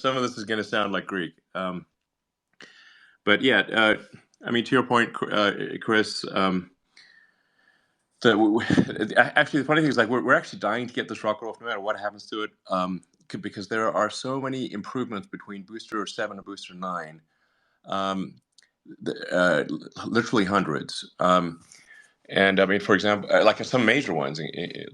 some of this is going to sound like Greek. But yeah, I mean, to your point, Chris. Actually, the funny thing is, like, we're actually dying to get this rocket off, no matter what happens to it, because there are so many improvements between Booster 7 and Booster 9, um, literally hundreds. And I mean, for example, like some major ones,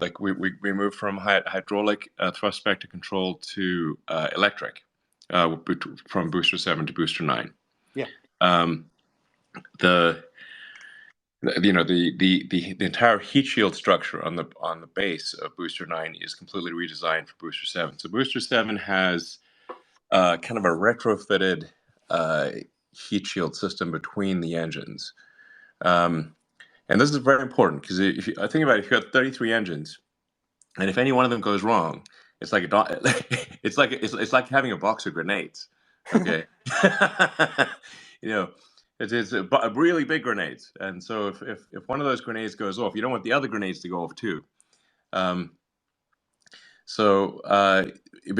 like we moved from hydraulic thrust vector control to electric, from Booster 7 to Booster 9. Yeah. The entire heat shield structure on the base of Booster 9 is completely redesigned for Booster 7. So Booster 7 has kind of a retrofitted heat shield system between the engines. And this is very important because I think about it, if you got 33 engines, and if any one of them goes wrong, it's like it's like having a box of grenades. Okay, it's a really big grenades, and so if one of those grenades goes off, you don't want the other grenades to go off too. But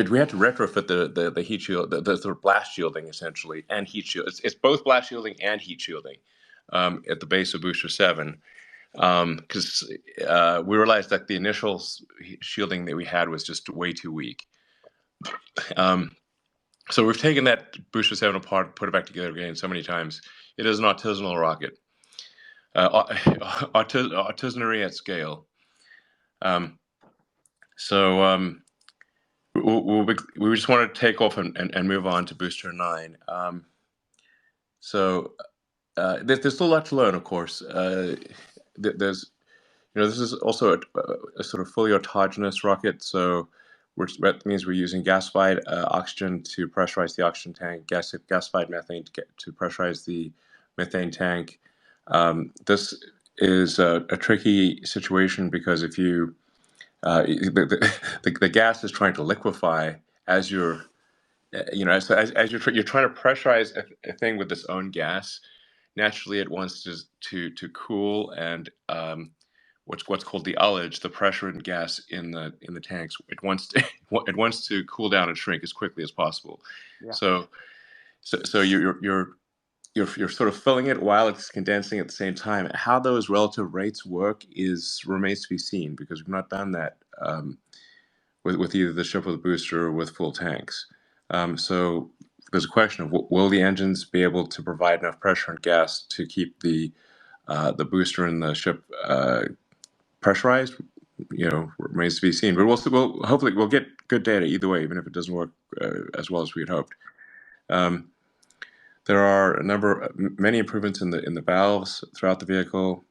we had to retrofit the heat shield, the sort of blast shielding essentially, and heat shield. It's both blast shielding and heat shielding at the base of Booster 7. Because we realized that the initial shielding that we had was just way too weak. So we've taken that Booster 7 apart, put it back together again so many times. It is an artisanal rocket, artisanary at scale. We just wanted to take off and move on to Booster 9. There's still a lot to learn, of course. This is also a sort of fully autogenous rocket, so that means we're using gasified oxygen to pressurize the oxygen tank, gasified methane to pressurize the methane tank. This is a tricky situation because if you the gas is trying to liquefy as you're as you're trying to pressurize a thing with its own gas. Naturally, it wants to cool, and what's called the ullage, the pressure and gas in the tanks. It wants to cool down and shrink as quickly as possible. Yeah. So you're sort of filling it while it's condensing at the same time. How those relative rates work remains to be seen, because we've not done that with either the ship or the booster or with full tanks. So there's a question of will the engines be able to provide enough pressure and gas to keep the booster and the ship pressurized? Remains to be seen. But hopefully we'll get good data either way, even if it doesn't work as well as we had hoped. There are many improvements in the valves throughout the vehicle.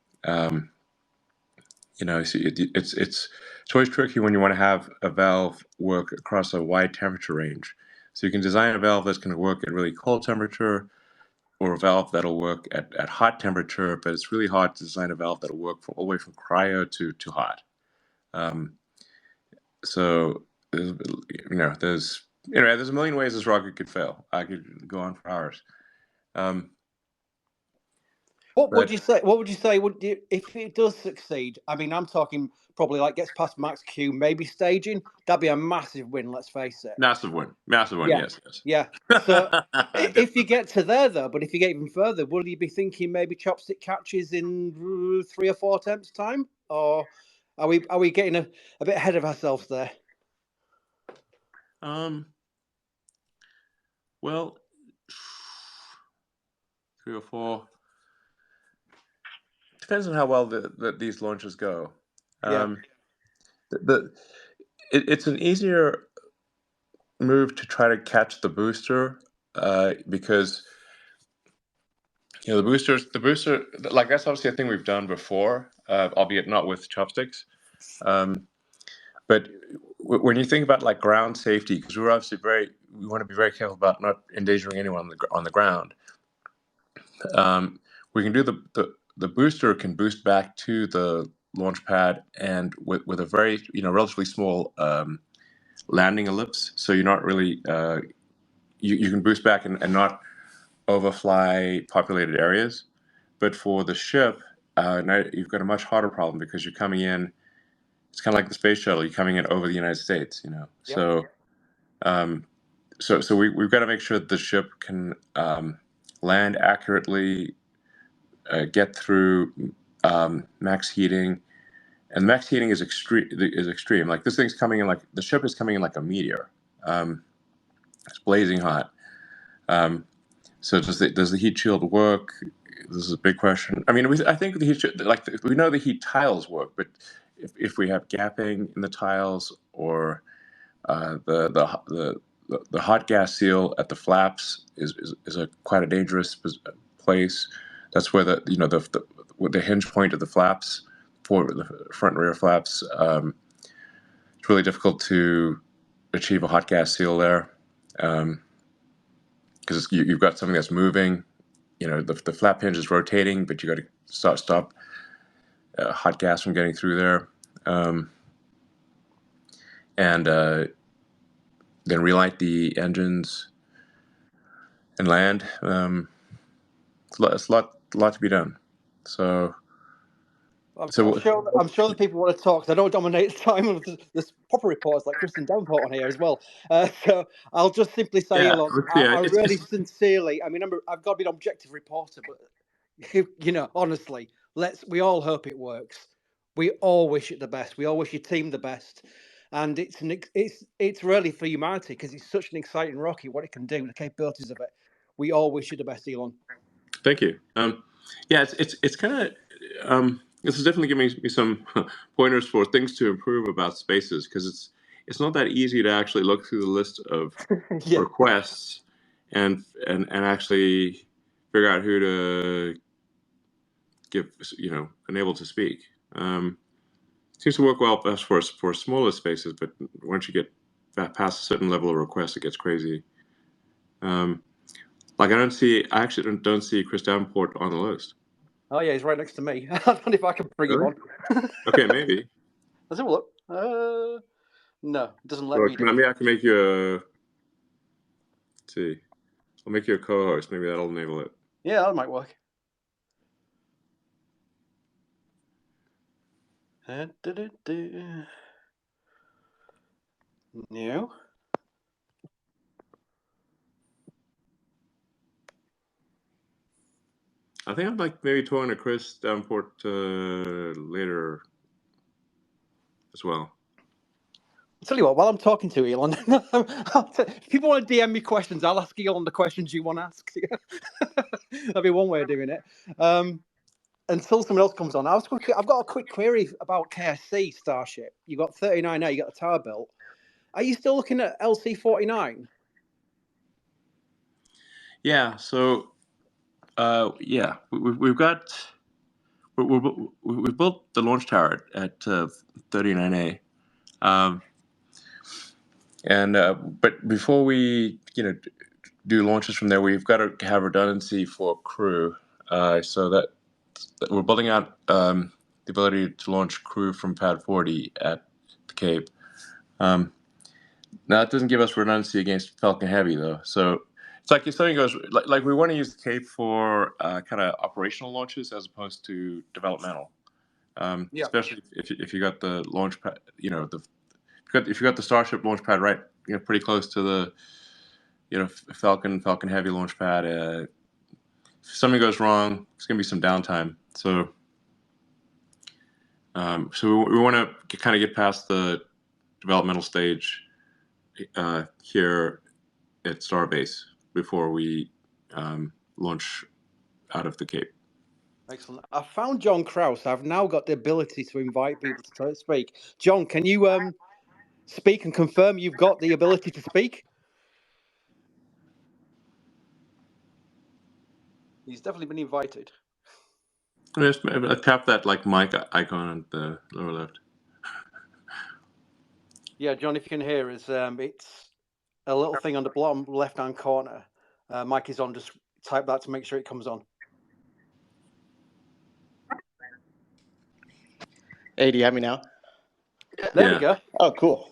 It's always tricky when you want to have a valve work across a wide temperature range. So you can design a valve that's going to work at really cold temperature, or a valve that'll work at hot temperature, but it's really hard to design a valve that'll work all the way from cryo to hot. So there's a million ways this rocket could fail. I could go on for hours. What would you say? If it does succeed? I mean, I'm talking probably like gets past max Q, maybe staging. That'd be a massive win. Let's face it. Massive win. Yeah. Yes. Yeah. So if you get to there, though, but if you get even further, will you be thinking maybe chopstick catches in 3 or 4 attempts time, or are we getting a bit ahead of ourselves there? Well, 3 or 4. Depends on how well these launches go. It's an easier move to try to catch the booster because the booster, like, that's obviously a thing we've done before, albeit not with chopsticks. But when you think about like ground safety, because we're obviously we want to be very careful about not endangering anyone on the ground. We can do the booster can boost back to the launch pad, and with a very relatively small landing ellipse, so you're not really you can boost back and not overfly populated areas. But for the ship, now you've got a much harder problem because you're coming in. It's kind of like the space shuttle. You're coming in over the United States, Yep. So so we've got to make sure that the ship can land accurately, get through max heating, and max heating is extreme. Like this thing's coming in, like the ship is coming in like a meteor. It's blazing hot. So does the heat shield work? This is a big question. I mean, I think the heat shield, like we know the heat tiles work, but if we have gapping in the tiles, or the hot gas seal at the flaps is a quite a dangerous place. That's where the hinge point of the flaps, for the front and rear flaps. It's really difficult to achieve a hot gas seal there, because you've got something that's moving. The flap hinge is rotating, but you got to stop hot gas from getting through there, and then relight the engines and land. It's a lot to be done. So I'm sure the people want to talk. I don't dominate the time of there's proper reporters like Kristen Davenport on here as well. So I'll just simply say, Elon, I really sincerely. I mean, I've got to be an objective reporter, but honestly, we all hope it works. We all wish it the best. We all wish your team the best, and it's really for humanity, because it's such an exciting rocket. What it can do, the capabilities of it. We all wish you the best, Elon. Thank you. Yeah, it's kind of this is definitely giving me some pointers for things to improve about spaces, because it's not that easy to actually look through the list of Yeah. requests and actually figure out who to give, enable to speak. Seems to work well best for smaller spaces, but once you get past a certain level of requests, it gets crazy. Like I actually don't see Chris Davenport on the list. Oh yeah, he's right next to me. I don't know if I can bring him on. Okay, maybe. Let's have a look. No, it doesn't let me do it. Maybe I can make you let's see. I'll make you a co-host. Maybe that'll enable it. Yeah, that might work. No. I think I'd like maybe talking to Chris Davenport later as well. I'll tell you what, while I'm talking to Elon, if people want to DM me questions, I'll ask Elon the questions you want to ask. That'd be one way of doing it. Until someone else comes on, I've got a quick query about KSC Starship. You got 39A, you got the tower built. Are you still looking at LC-49? Yeah. So, yeah, we've built the launch tower at 39A, but before we do launches from there, we've got to have redundancy for crew. So that we're building out the ability to launch crew from Pad 40 at the Cape. Now that doesn't give us redundancy against Falcon Heavy though. So it's like if something goes like we want to use the Cape for kind of operational launches as opposed to developmental. Especially if you got the launch pad, if you got the Starship launch pad right, pretty close to the Falcon Heavy launch pad. If something goes wrong, it's gonna be some downtime. So we want to kind of get past the developmental stage here at Starbase before we launch out of the Cape. Excellent. I found John Krause. I've now got the ability to invite people to speak. John, can you speak and confirm you've got the ability to speak? He's definitely been invited. Just tap that mic icon at the lower left. Yeah, John, if you can hear us, it's a little thing on the bottom left-hand corner. Mic is on. Just type that to make sure it comes on. Hey, do you have me now? There we go. Oh, cool.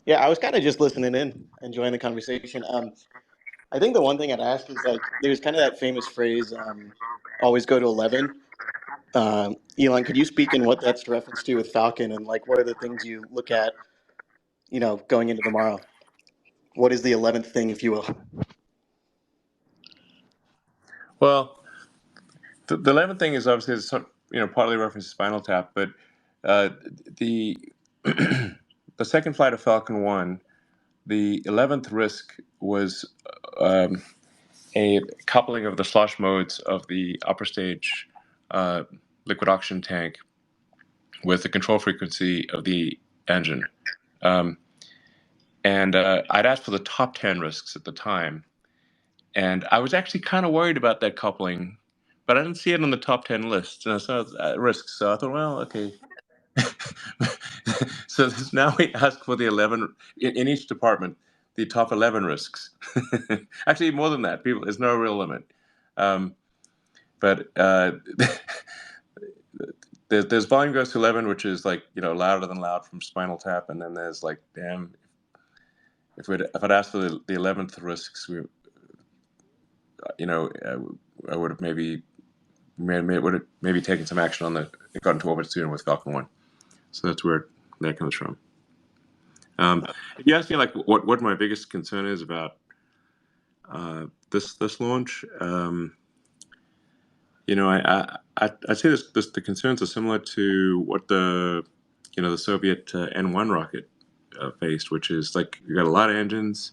Yeah, I was kind of just listening in, enjoying the conversation. I think the one thing I'd ask is there's kind of that famous phrase, always go to 11. Elon, could you speak in what that's reference to with Falcon, and what are the things you look at, going into tomorrow? what is the 11th thing, if you will? Well, the 11th thing is obviously partly reference to Spinal Tap, but the the second flight of Falcon 1, the 11th risk was a coupling of the slosh modes of the upper stage liquid oxygen tank with the control frequency of the engine. And I'd asked for the top 10 risks at the time. And I was actually kind of worried about that coupling, but I didn't see it on the top 10 list. Risks. So I thought, well, okay. So now we ask for the 11 in each department, the top 11 risks. Actually, more than that. There's no real limit. But there's volume goes to 11, which is like, louder than loud from Spinal Tap, and then there's like, damn, if I'd asked for the 11th risks, I would have maybe taken some action on it got into orbit sooner with Falcon 1. So that's where that comes from. If you ask me like what my biggest concern is about this launch, I'd say the concerns are similar to what the Soviet N1 rocket faced, which is like you got a lot of engines,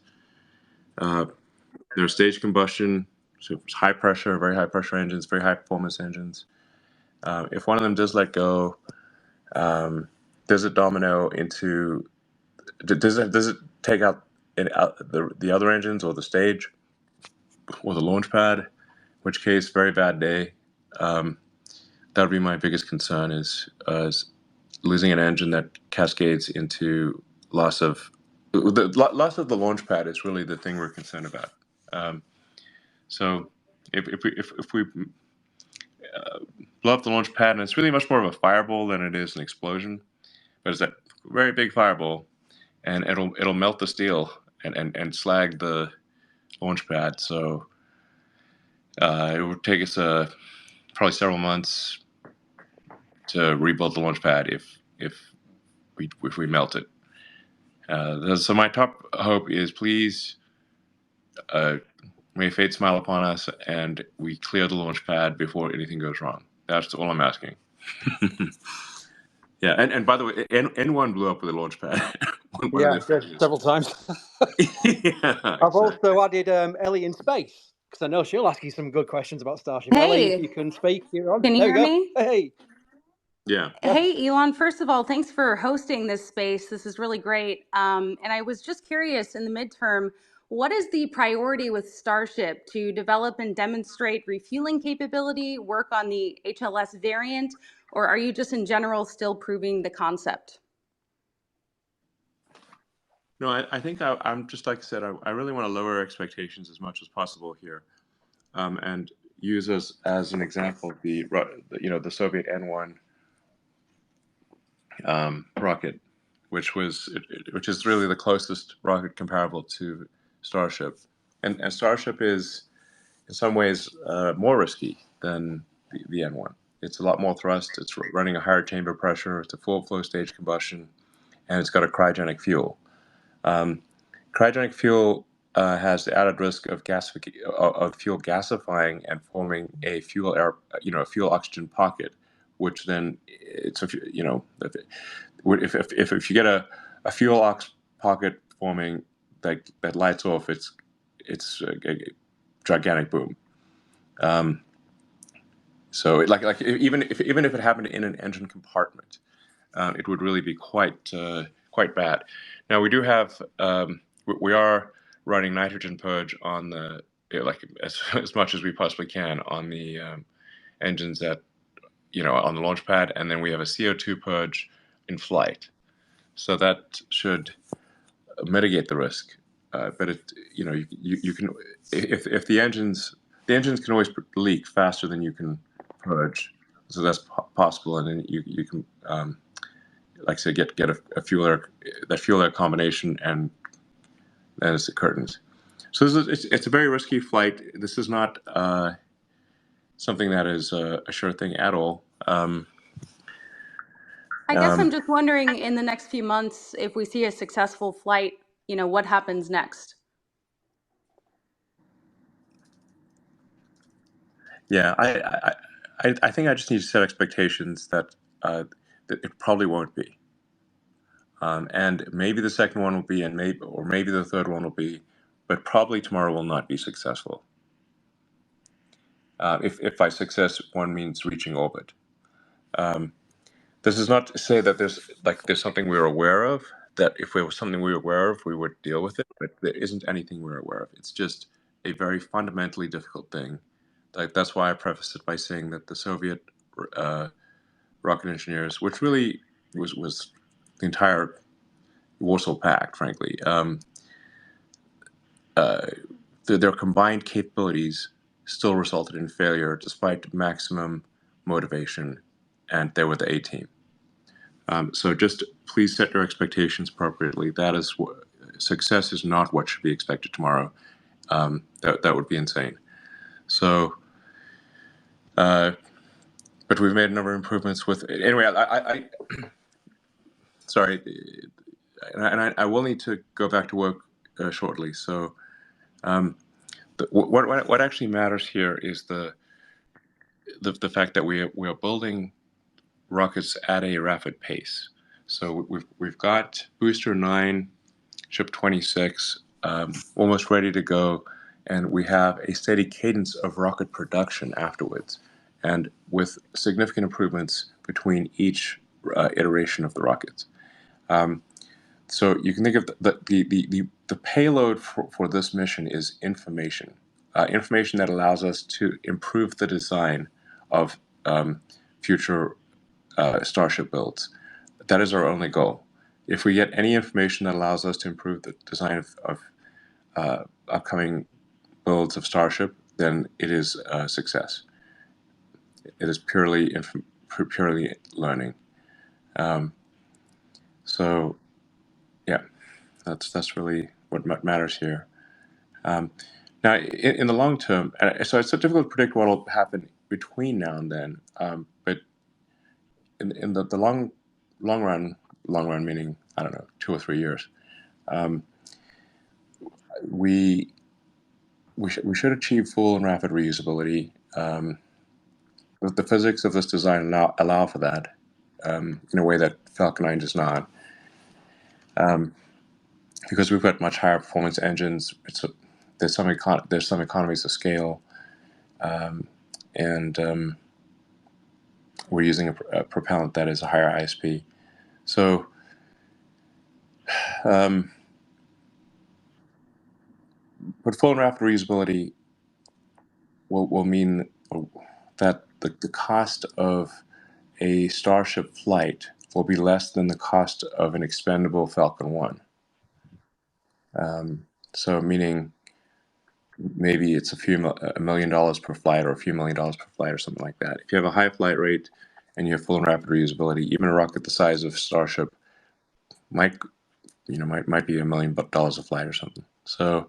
they're stage combustion, so it's high pressure, very high pressure engines, very high performance engines. If one of them does let go, does it domino into? Does it take out the other engines or the stage or the launch pad? In which case, very bad day. That would be my biggest concern is losing an engine that cascades into loss of the launch pad is really the thing we're concerned about. So if we blow up the launch pad, and it's really much more of a fireball than it is an explosion, but it's that very big fireball, and it'll melt the steel and slag the launch pad. So it would take us probably several months to rebuild the launch pad if we melt it. So my top hope is, please, may fate smile upon us and we clear the launch pad before anything goes wrong. That's all I'm asking. Yeah, and by the way, N1 blew up with a launch pad. Yeah, I did several times. Yeah, I've also added Ellie in space, because I know she'll ask you some good questions about Starship. Hey, Ellie, if you can speak, you're on. Can you hear me? Hey. Yeah. Hey, Elon, first of all, thanks for hosting this space. This is really great. And I was just curious, in the midterm, what is the priority with Starship? To develop and demonstrate refueling capability, work on the HLS variant, or are you just in general still proving the concept? No, I think I'm just, like I said, I really want to lower expectations as much as possible here, and use as an example the Soviet N1 rocket, which is really the closest rocket comparable to Starship, and Starship is in some ways more risky than the N1. It's a lot more thrust. It's running a higher chamber pressure. It's a full flow stage combustion, and it's got a cryogenic fuel. Cryogenic fuel has the added risk of fuel gasifying and forming a fuel oxygen pocket, which then if you get a fuel ox pocket forming that lights off, it's a gigantic boom. So even if it happened in an engine compartment, it would really be quite bad. Now we do have we are running nitrogen purge on the as much as we possibly can on the engines that on the launch pad, and then we have a CO2 purge in flight, so that should mitigate the risk. But you can if the engines can always leak faster than you can purge, so that's possible, and then you can like I said, get a fuel air combination, and then it's the curtains. So it's a very risky flight. This is not something that is a sure thing at all. I guess I'm just wondering, in the next few months, if we see a successful flight what happens next? Yeah, I think I just need to set expectations that it probably won't be, and maybe the second one will be, and maybe the third one will be, but probably tomorrow will not be successful. If by success one means reaching orbit. This is not to say that there's something we're aware of, that if there was something we were aware of, we would deal with it, but there isn't anything we're aware of. It's just a very fundamentally difficult thing. That's why I prefaced it by saying that the Soviet rocket engineers, which really was the entire Warsaw Pact, frankly, their combined capabilities still resulted in failure despite maximum motivation, and they were the A team. So just please set your expectations appropriately. That is success is not what should be expected tomorrow. That would be insane. So, but we've made a number of improvements with. Anyway, I sorry, and I will need to go back to work shortly. So, what actually matters here is the fact that we are building rockets at a rapid pace. So we've got Booster 9, Ship 26, almost ready to go, and we have a steady cadence of rocket production afterwards, and with significant improvements between each iteration of the rockets. So you can think of the payload for this mission is information, information that allows us to improve the design of future Starship builds. That is our only goal. If we get any information that allows us to improve the design of upcoming builds of Starship, then it is a success. It is purely learning. So, yeah, that's really what matters here. Now, in the long term, so it's so difficult to predict what will happen between now and then. But in the long run meaning, I don't know, 2 or 3 years, we should achieve full and rapid reusability. The physics of this design allow for that in a way that Falcon 9 does not. Because we've got much higher performance engines, there's some economies of scale, and we're using a propellant that is a higher ISP. So, but full and rapid reusability will mean that the cost of a Starship flight will be less than the cost of an expendable Falcon 1. So meaning maybe it's $1 million per flight, or a few $1 million per flight, or something like that. If you have a high flight rate and you have full and rapid reusability, even a rocket the size of Starship might be $1 million a flight or something. So,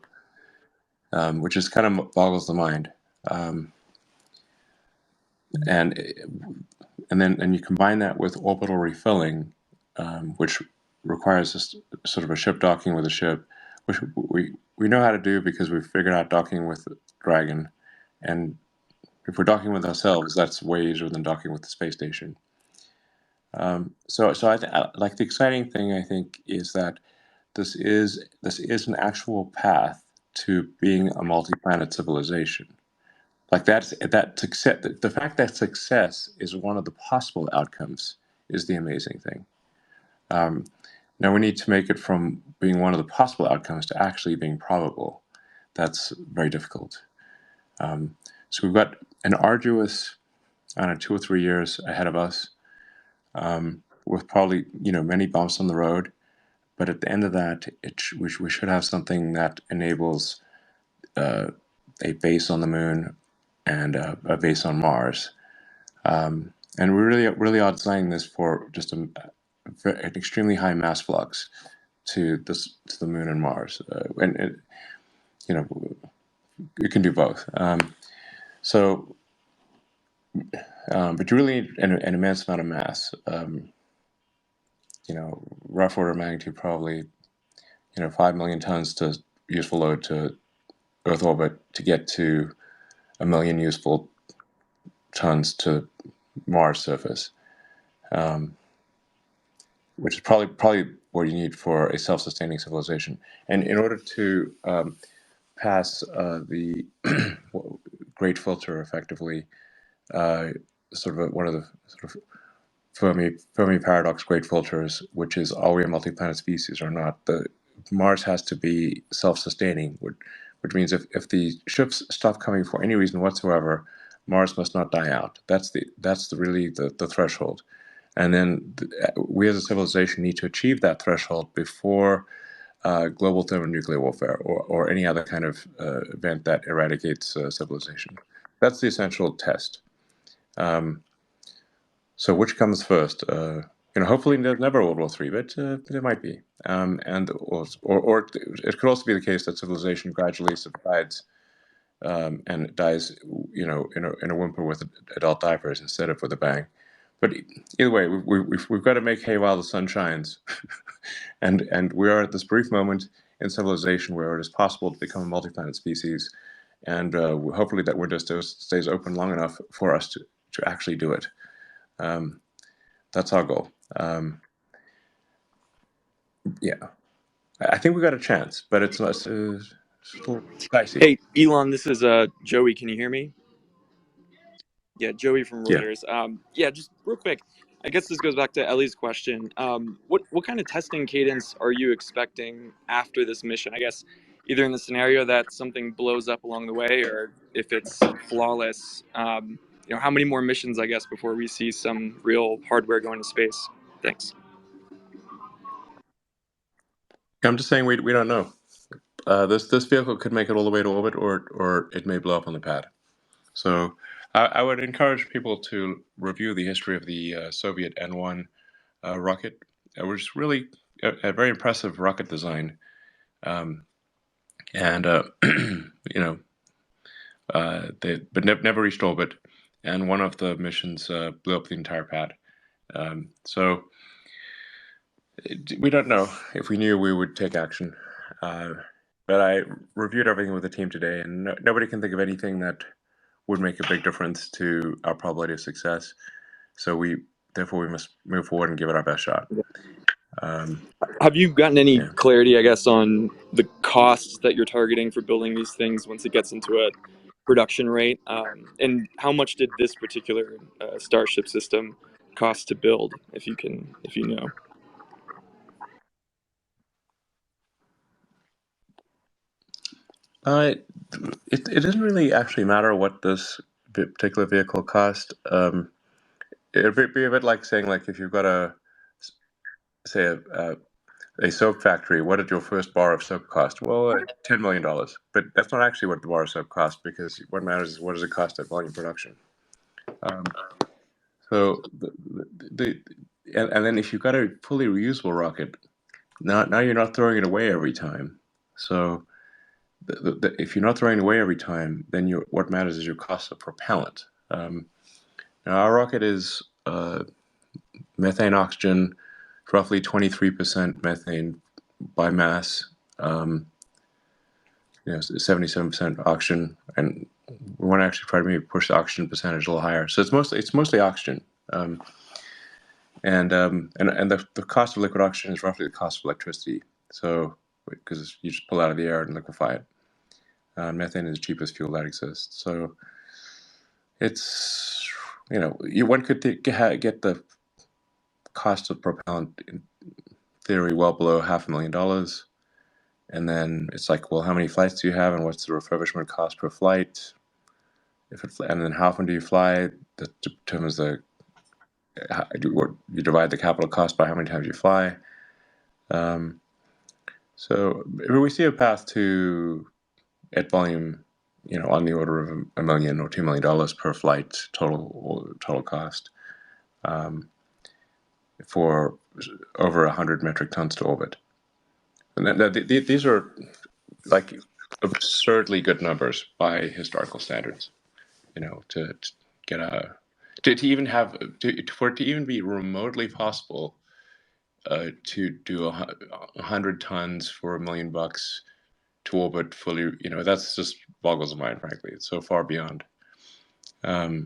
which just kind of boggles the mind. And you combine that with orbital refilling, which requires this sort of a ship docking with a ship, which we know how to do because we've figured out docking with Dragon, and if we're docking with ourselves, that's way easier than docking with the space station. So like the exciting thing, I think, is that this is an actual path to being a multi-planet civilization. Like that success, the fact that success is one of the possible outcomes is the amazing thing. Now we need to make it from being one of the possible outcomes to actually being probable. That's very difficult. So we've got an arduous, 2 or 3 years ahead of us, with probably many bumps on the road. But at the end of that, we should have something that enables a base on the moon and a base on Mars. And we really are designing this for just an extremely high mass flux to the moon and Mars, and it can do both. But you really need an immense amount of mass. Rough order of magnitude, probably 5 million tons to useful load to Earth orbit to get to 1 million useful tons to Mars surface, which is probably what you need for a self-sustaining civilization. And in order to pass the great filter effectively, one of the sort of Fermi paradox great filters, which is, are we a multi-planet species or not? Mars has to be self-sustaining, which means if the ships stop coming for any reason whatsoever, Mars must not die out. That's really the threshold. And then we as a civilization need to achieve that threshold before global thermonuclear warfare or any other kind of event that eradicates civilization. That's the essential test. So which comes first? Hopefully there's never World War III, but there might be. Or it could also be the case that civilization gradually subsides and it dies, in a whimper with adult diapers instead of with a bang. But either way, we've got to make hay while the sun shines, and we are at this brief moment in civilization where it is possible to become a multi-planet species, and hopefully that window stays open long enough for us to actually do it. That's our goal. Yeah, I think we got a chance, but it's still dicey. Hey, Elon, this is Joey. Can you hear me? Yeah, Joey from Yeah. Reuters. Yeah, just real quick. I guess this goes back to Ellie's question. What kind of testing cadence are you expecting after this mission? I guess either in the scenario that something blows up along the way, or if it's flawless. How many more missions, I guess, before we see some real hardware going to space? Thanks. I'm just saying we don't know. This vehicle could make it all the way to orbit, or it may blow up on the pad. So I would encourage people to review the history of the Soviet N-1 rocket, which is really a very impressive rocket design. But never reached orbit, and one of the missions blew up the entire pad. So we don't know. If we knew, we would take action. But I reviewed everything with the team today, and nobody can think of anything that would make a big difference to our probability of success. So therefore we must move forward and give it our best shot. Have you gotten any clarity, I guess, on the costs that you're targeting for building these things once it gets into a production rate? And how much did this particular Starship system cost to build, if you know? It doesn't really actually matter what this particular vehicle cost. It'd be a bit like saying, like, if you've got a soap factory, what did your first bar of soap cost? Well, $10 million. But that's not actually what the bar of soap cost, because what matters is what does it cost at volume production. So and then if you've got a fully reusable rocket, now you're not throwing it away every time. So if you're not throwing it away every time, then what matters is your cost of propellant. Now our rocket is methane oxygen, roughly 23% methane by mass, 77% oxygen, and we want to actually try to maybe push the oxygen percentage a little higher. So it's mostly oxygen, and the cost of liquid oxygen is roughly the cost of electricity. So because you just pull out of the air and liquefy it, methane is the cheapest fuel that exists. So it's one could get the cost of propellant in theory well below $500,000. And then it's like, well, how many flights do you have, and what's the refurbishment cost per flight? And then how often do you fly? That determines you divide the capital cost by how many times you fly. So we see a path to, at volume, on the order of $1 million or $2 million per flight total cost, for over 100 metric tons to orbit. And these are like absurdly good numbers by historical standards. To get for it to even be remotely possible to do 100 tons for $1 million to orbit fully, that's just boggles the mind, frankly. It's so far beyond. But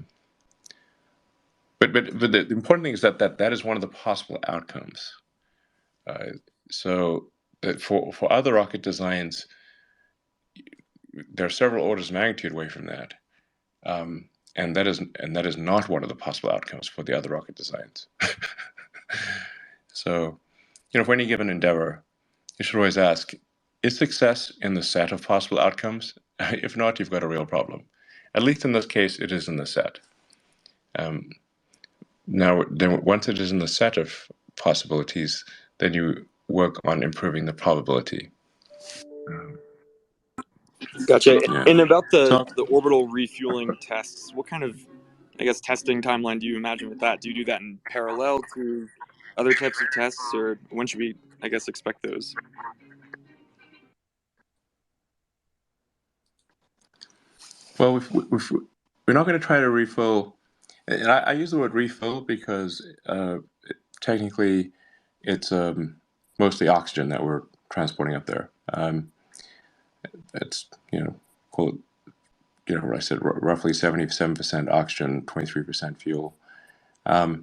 the important thing is that is one of the possible outcomes. So that for other rocket designs, there are several orders of magnitude away from that, and that is not one of the possible outcomes for the other rocket designs. So, for any given endeavor, you should always ask: is success in the set of possible outcomes? If not, you've got a real problem. At least in this case, it is in the set. Now, then, once it is in the set of possibilities, then you work on improving the probability. Gotcha. Yeah. And about So, the orbital refueling tests, what kind of, I guess, testing timeline do you imagine with that? Do you do that in parallel to other types of tests, or when should we, I guess, expect those? well, we're not going to try to refill. And I use the word refill because technically it's mostly oxygen that we're transporting up there. It's, call it, what I said, roughly 77% oxygen, 23% fuel. At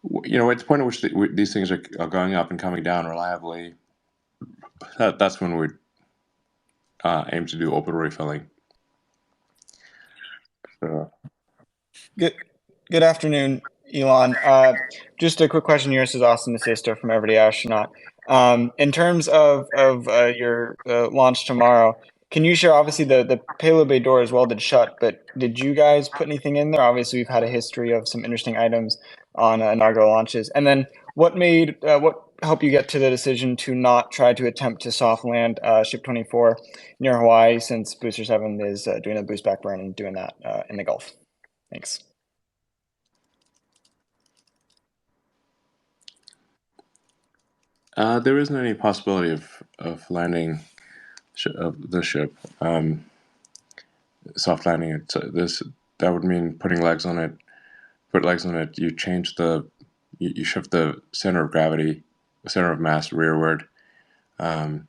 the point at which these things are going up and coming down reliably, that's when we aim to do orbital refilling. So, Good afternoon, Elon. Just a quick question here. This is Austin DeSisto from Everyday Astronaut. In terms of your launch tomorrow, can you share, obviously the payload bay door is welded shut, but did you guys put anything in there? Obviously, we've had a history of some interesting items on inaugural launches. And then what helped you get to the decision to not try to attempt to soft land Ship 24 near Hawaii, since Booster 7 is doing a boost back burn and doing that in the Gulf? Thanks. there isn't any possibility of landing of the ship, soft landing it. So that would mean putting legs on it. Put legs on it. You shift the center of gravity, the center of mass rearward, and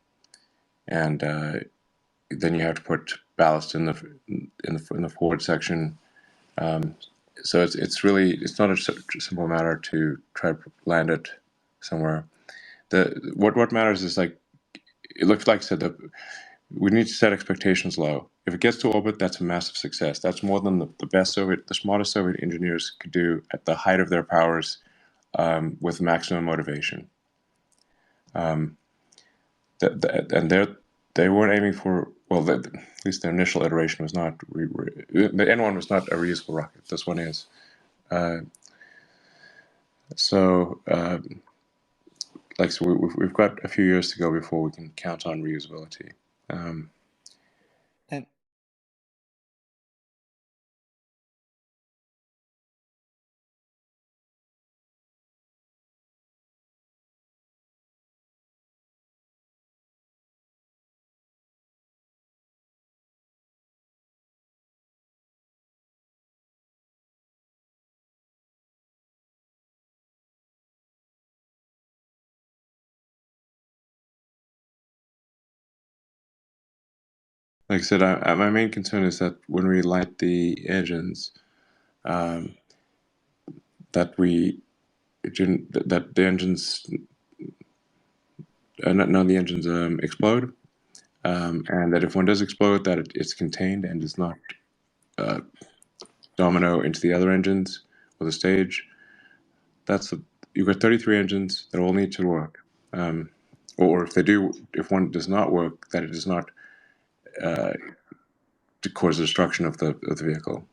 then you have to put ballast in the forward section. So it's not a simple matter to try to land it somewhere. What matters is, like, it looks like I said, that we need to set expectations low. If it gets to orbit, that's a massive success. That's more than the smartest Soviet engineers could do at the height of their powers, with maximum motivation. And they weren't aiming for, well, at least the initial iteration was not. The N1 was not a reusable rocket. This one is. We've got a few years to go before we can count on reusability. And Like I said, my main concern is that when we light the engines, that the engines, none of the engines explode, and that if one does explode, that it's contained and does not domino into the other engines or the stage. You've got 33 engines that all need to work, or if one does not work, that it does not to cause the destruction of the vehicle.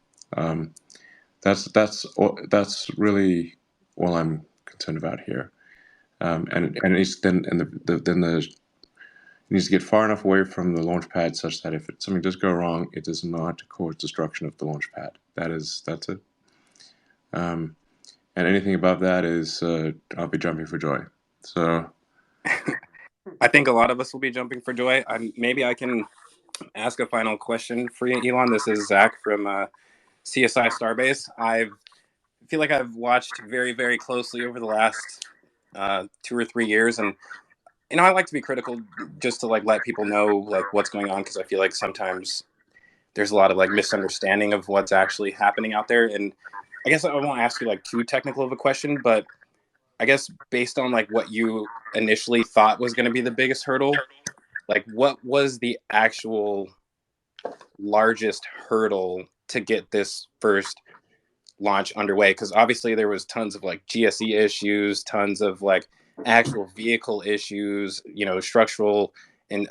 That's really all I'm concerned about here. And it needs to get far enough away from the launch pad such that if something does go wrong, it does not cause destruction of the launch pad. That's it. And anything above that is I'll be jumping for joy. So I think a lot of us will be jumping for joy. Maybe I can ask a final question for you, Elon. This is Zach from CSI Starbase. I feel like I've watched very, very closely over the last 2 or 3 years. And I like to be critical just to like let people know like what's going on, because I feel like sometimes there's a lot of like misunderstanding of what's actually happening out there. And I guess I won't ask you like too technical of a question, but I guess based on like what you initially thought was going to be the biggest hurdle, like what was the actual largest hurdle to get this first launch underway? Because obviously there was tons of like GSE issues, tons of like actual vehicle issues, structural and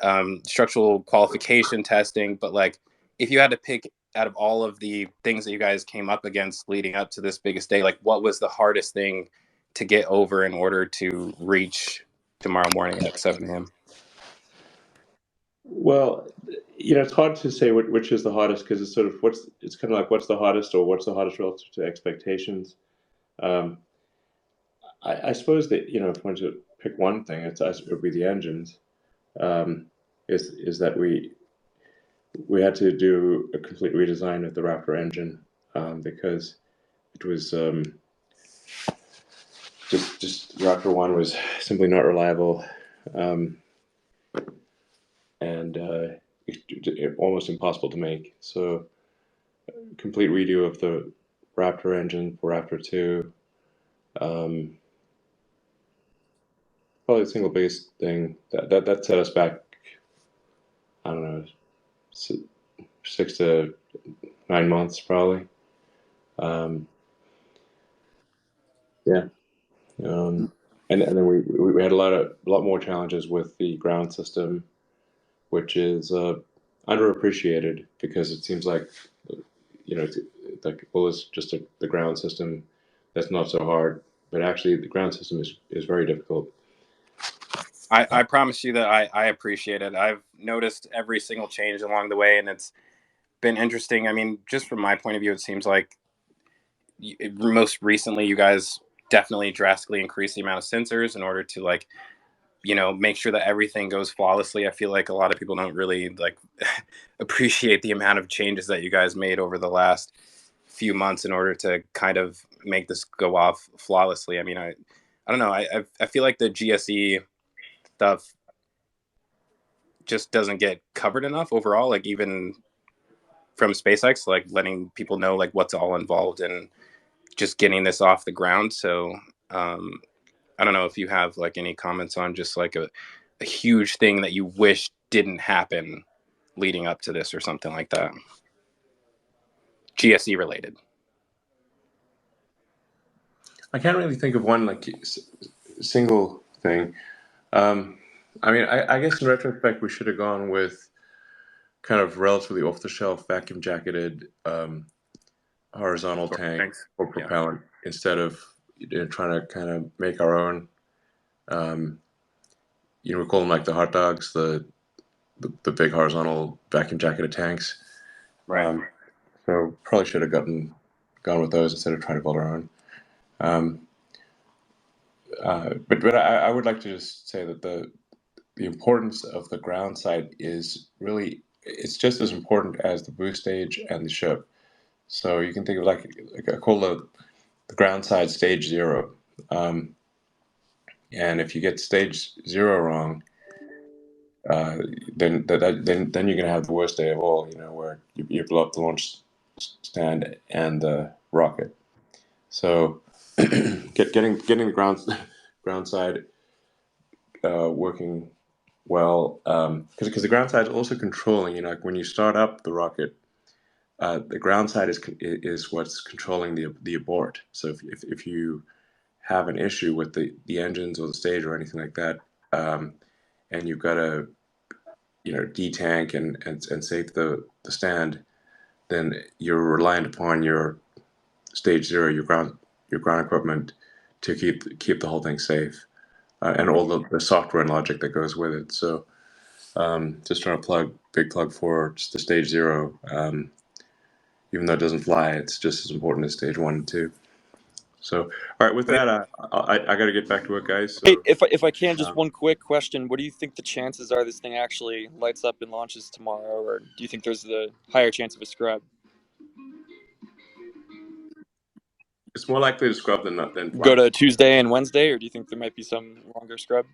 structural qualification testing. But like, if you had to pick out of all of the things that you guys came up against leading up to this biggest day, like what was the hardest thing to get over in order to reach tomorrow morning at 7 a.m.? Well, it's hard to say which is the hardest, because it's sort of it's kind of like what's the hardest, or what's the hardest relative to expectations. I suppose that if one to pick one thing, it would be the engines. Is that we had to do a complete redesign of the Raptor engine, because it was just Raptor 1 was simply not reliable, and almost impossible to make. So complete redo of the Raptor engine for Raptor 2. Probably the single biggest thing that set us back, I don't know, 6 to 9 months probably. Yeah. And then we had a lot more challenges with the ground system, which is underappreciated, because it seems like it's just the ground system that's not so hard, but actually the ground system is very difficult. I promise you that I appreciate it. I've noticed every single change along the way, and it's been interesting. I mean, just from my point of view, it seems like most recently you guys definitely drastically increased the amount of sensors in order to like make sure that everything goes flawlessly. I feel like a lot of people don't really like appreciate the amount of changes that you guys made over the last few months in order to kind of make this go off flawlessly. I mean, I don't know. I feel like the GSE stuff just doesn't get covered enough overall, like even from SpaceX, like letting people know like what's all involved in just getting this off the ground. So I don't know if you have like any comments on just like a huge thing that you wish didn't happen leading up to this or something like that, GSE related. I can't really think of one like single thing. I mean, I guess in retrospect, we should have gone with kind of relatively off-the-shelf vacuum jacketed horizontal tank Thanks. or propellant, instead of trying to kind of make our own. We call them like the hot dogs, the big horizontal vacuum jacketed tanks. Right. So probably should have gone with those instead of trying to build our own. But I would like to just say that the importance of the ground side is really, it's just as important as the boost stage and the ship. So you can think of like I call the ground side stage 0. And if you get stage 0 wrong, then you're gonna have the worst day of all. Where you blow up the launch stand and the rocket. So getting the ground side working well, because the ground side is also controlling. Like when you start up the rocket, the ground side is what's controlling the abort. So if you have an issue with the engines or the stage or anything like that, and you've got to detank and save the stand, then you're reliant upon your stage 0, your ground equipment, to keep the whole thing safe, and all the software and logic that goes with it. So just trying to big plug for just the stage 0. Even though it doesn't fly, it's just as important as stage 1 and 2. So, all right, with that, I got to get back to work, guys. So, Hey, if I can, just one quick question. What do you think the chances are this thing actually lights up and launches tomorrow, or do you think there's the higher chance of a scrub? It's more likely to scrub than Go fly. to Tuesday and Wednesday, or do you think there might be some longer scrub?